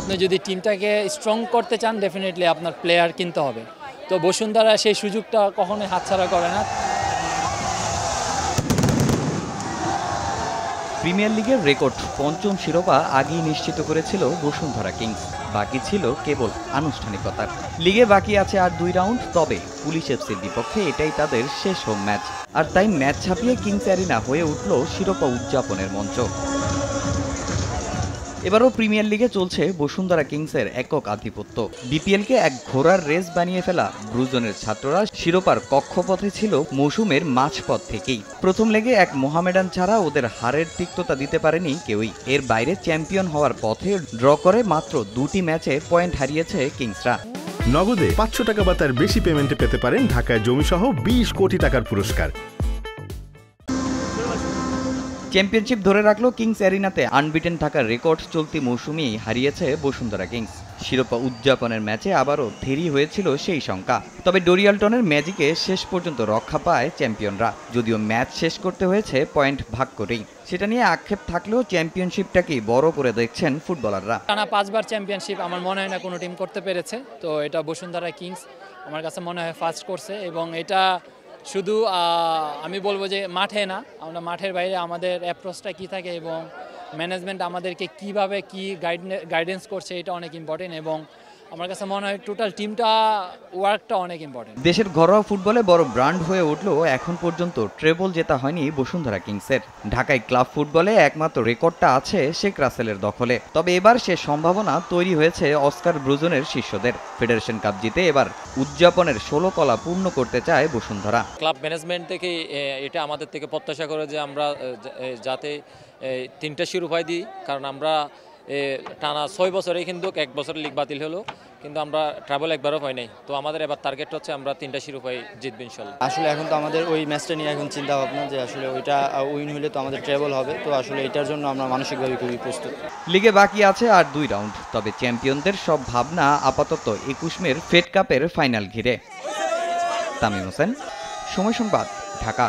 আপনি যদি টিমটাকে স্ট্রং করতে চান ডেফিনেটলি আপনার প্লেয়ার কিনতে হবে। তো বসুন্ধরা সেই সুযোগটা কখনোই হাতছাড়া করে না। প্রিমিয়ার লিগের রেকর্ড পঞ্চম শিরোপা আগেই নিশ্চিত করেছিল বসুন্ধরা কিংস। বাকি ছিল কেবল আনুষ্ঠানিকতার। লিগে বাকি আছে আর 2 রাউন্ড, তবে পুলিশ এফসির বিপক্ষে এটাই তাদের শেষ হোম ম্যাচ। আর তাই ম্যাচ ছাপিয়ে কিংস অ্যারিনা হয়ে উঠল শিরোপা উদযাপনের মঞ্চ। এবারও প্রিমিয়ার লিগে চলছে বসুন্ধরা কিংসের একক আধিপত্য। বিপিএলকে এক ঘোড়ার রেস বানিয়ে ফেলা ব্রুজনের ছাত্ররা শিরোপার কক্ষপথে ছিল মৌসুমের মাঝপথ থেকেই। প্রথম লেগে এক মোহামেডান ছাড়া ওদের হারের তিক্ততা দিতে পারেনি কেউই। এর বাইরে চ্যাম্পিয়ন হওয়ার পথে ড্র করে মাত্র 2টি ম্যাচে পয়েন্ট হারিয়েছে কিংসরা। নগদে 500 টাকা বা তার বেশি পেমেন্টে পেতে পারেন ঢাকায় জমিসহ 20 কোটি টাকার পুরস্কার। চ্যাম্পিয়নশিপ ধরে রাখলো কিংস অ্যারিনাতে আনবিটেন থাকার রেকর্ড চলতি মৌসুমেই হারিয়েছে বসুন্ধরা কিংস। শিরোপা উদযাপনের ম্যাচে আবারও দেরি হয়েছিল সেই শঙ্কা। তবে ডোরিয়ালটনের ম্যাজিকে শেষ পর্যন্ত রক্ষা পায় চ্যাম্পিয়নরা, যদিও ম্যাচ শেষ করতে হয়েছে পয়েন্ট ভাগ করেই। সেটা নিয়ে আক্ষেপ থাকলেও চ্যাম্পিয়নশিপটাকেই বড় করে দেখছেন ফুটবলাররা। টানা 5 বার চ্যাম্পিয়নশিপ আমার মনে হয় না কোনো টিম করতে পেরেছে। তো এটা বসুন্ধরা কিংস আমার কাছে মনে হয় ফার্স্ট করছে, এবং এটা শুধু আমি বলবো যে মাঠে না, আমরা মাঠের বাইরে আমাদের অ্যাপ্রোচটা কী থাকে এবং ম্যানেজমেন্ট আমাদেরকে কীভাবে কী গাইডেন্স করছে এটা অনেক ইম্পর্টেন্ট, এবং আমার কাছে মনে হয় টোটাল টিমটা ওয়ার্কটা অনেক ইম্পর্টেন্ট। দেশের ঘরোয়া ফুটবলে বড় ব্র্যান্ড হয়ে উঠলেও এখন পর্যন্ত ট্রেবল জেতা হয়নি বসুন্ধরা কিংসের। ঢাকায় ক্লাব ফুটবলে একমাত্র রেকর্ডটা আছে শেখ রাসেলের দখলে। তবে এবার সে সম্ভাবনা তৈরি হয়েছে অস্কার ব্রুজনের শিষ্যদের। ফেডারেশন কাপ জিতে এবার উদযাপনের 16 কলা পূর্ণ করতে চায় বসুন্ধরা। ক্লাব ম্যানেজমেন্ট থেকে এটা আমাদের থেকে প্রত্যাশা করে যে আমরা যাতে 3টা শিরোপা দিই, কারণ আমরা টানা 6 বছরে কিন্তু 1 বছর লিগ বাতিল হলো, কিন্তু আমরা ট্রাভেল একবারও পাই নাই। তো আমাদের এবার টার্গেট হচ্ছে আমরা 3টা শিরোপাই জিতবো ইনশাল্লাহ। আসলে এখন তো আমাদের ওই ম্যাচটা নিয়ে এখন চিন্তা ভাবনা যে আসলে ওইটা উইন হলে তো আমাদের ট্রাভেল হবে। তো আসলে এটার জন্য আমরা মানসিকভাবে খুবই প্রস্তুত। লিগে বাকি আছে আর 2 রাউন্ড, তবে চ্যাম্পিয়নদের সব ভাবনা আপাতত 21 মের ফেড কাপের ফাইনাল ঘিরে। তামিম হোসেন, সময় সংবাদ, ঢাকা।